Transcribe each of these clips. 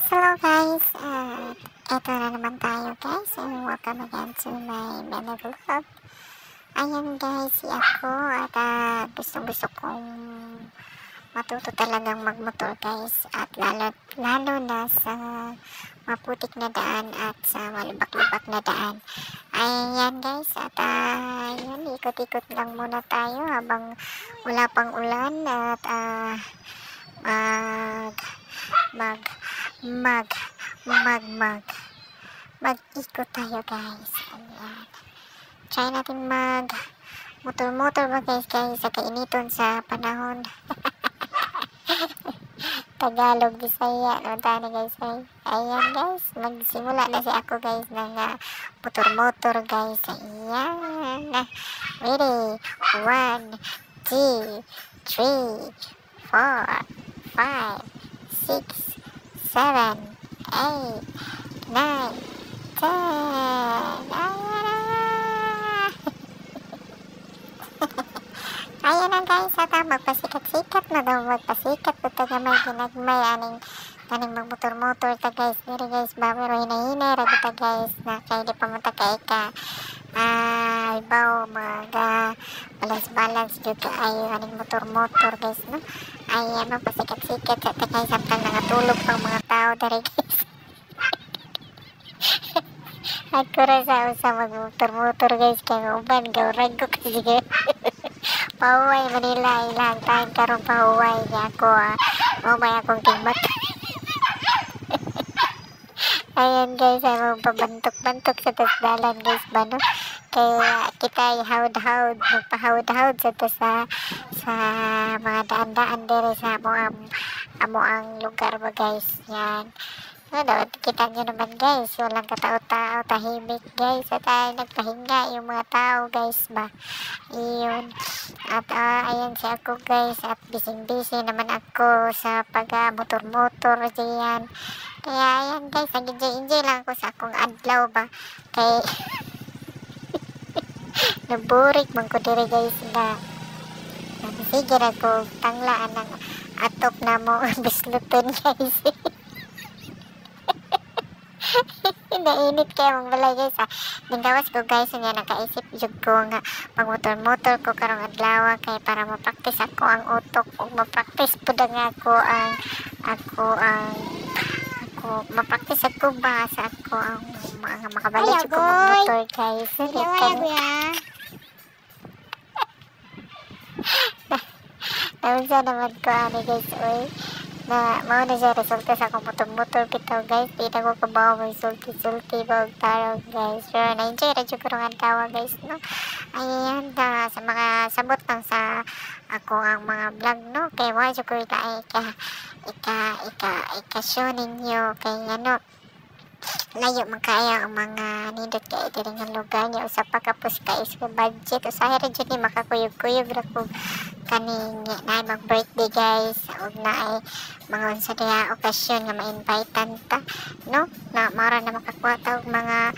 Hello guys, eto na naman tayo guys, and welcome again to my mini vlog. Ayan guys, si ako at gusto kong matuto talagang magmotor guys, at lalo na sa maputik na daan at sa malubak-lubak na daan. Ayan guys, at yun, ikot-ikot lang muna tayo habang wala pang ulan at mag-ikot tayo guys. Ayan. Try natin motor ba guys sa kainiton sa panahon. Tagalog, Bisaya, no tani guys ay. Ayan guys, magsimula na si ako guys ng motor guys. Ayan. Ready? 1, 2, 3, 4, 5, 6, 7, 8, 9, 10. Ayan na guys, at magpasikat-sikat na daw, magpasikat po taga may ginagmay aning magmotor-motor ta guys. Diri guys ba, pero hinahinay ragi ta guys na kay di pa mo ta kay ka ibaw balance jud ay aning motor-motor guys, no. Ayan, magpasikat-sikat sa ta guys samtang nangatulog pang mga tao diri guys. Ako ra sa magmotor-motor guys kay uban gawrag ko kasi pahuway Manila ilang time karong pahuway niya ako may akong timat. Ayan guys, ay magpabantok-bantok sa tasdalan guys ba, no? Kaya kita hawd-hawd, magpahawd-hawd sa mga daan-daan dere sa amo ang lugar ba guys. Yan. Ano, kita nyo naman guys, walang katao-tao, tahimik guys, at nagpahinga yung mga tao guys ba. Iyon. At ayan si ako guys, at busy naman ako sa motor-motor diyan. Kaya ayan guys, nag-enjoy lang ako sa akong adlaw ba. Kay naburik man ko diri guys na sige na ko tanglaan ng atop na mo bisluton guys. Nainit kayo mong balay guys Ninggawas ko guys nga nakaisip jud ko nga magmotor-motor ko karong adlaw kay para mapraktis ako ang utok ug mapraktis pud nga mapraktis ako ba sa ako ang mga makabalik jud ko magmotor guys. Naunsa naman ko ani guys oy na mao na siya resulta sa akong motor bitaw guys. Di na ko kabaw may sulti ba og tarong guys. Pero na-enjoy ra jud ko ang tawa guys, no. Ayan sa mga sabot lang sa ako ang mga vlog, no. Kay wa jud ko ika-show ninyo kay ano layo man kaya ang mga nindot kay diri nga lugar niya usa pa kapos ka is budget usahay ra jud ni makakuyog-kuyog ra ko kaning na mag-birthday guys ug na ay mga unsa diha okasyon nga ma-invitean ta, no, na mara na makakuha ta og mga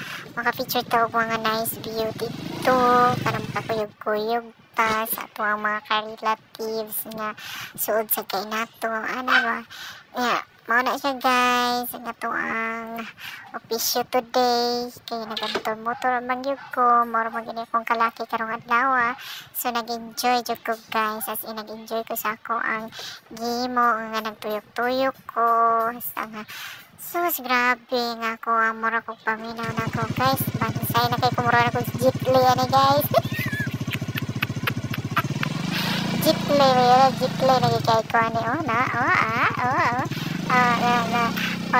picture ta og mga nice view dito para makakuyog-kuyog ta sa ato ang mga ka-relatives nga suod sa kay nato ano ba. Yeah, mao na siya guys ang ato ang opisyo today kay nagamotor-motor man gyud ko mora man gini akong kalaki karong adlaw so nag-enjoy jud ko guys, as in nag-enjoy ko sa ako ang gimo nga nagtuyok-tuyok ko sa nga sus grabe nga ako ang mura kong paminaw na ko guys. Bansay na kay kumura na ko jitli ani guys. Jitli nagikay ko ani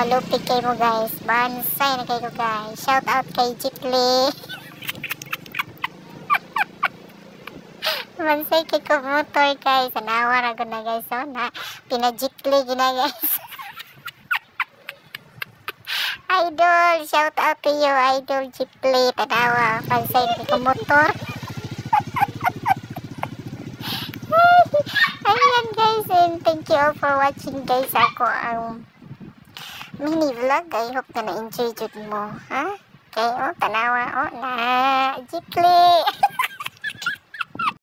lupig kay mo guys, bansay na kay ko guys, shout out kay Jitli. Bansay kay ko motor guys, anawa ra ko na guys, so na pinajitli gina guys. Idol, shout out to you idol Jitli, tanawa bansay kay ko motor. Ayan guys, and thank you all for watching guys ako ang mini vlog. I hope na na-enjoy jud mo, ha? Okay, tanawa, na Jitli.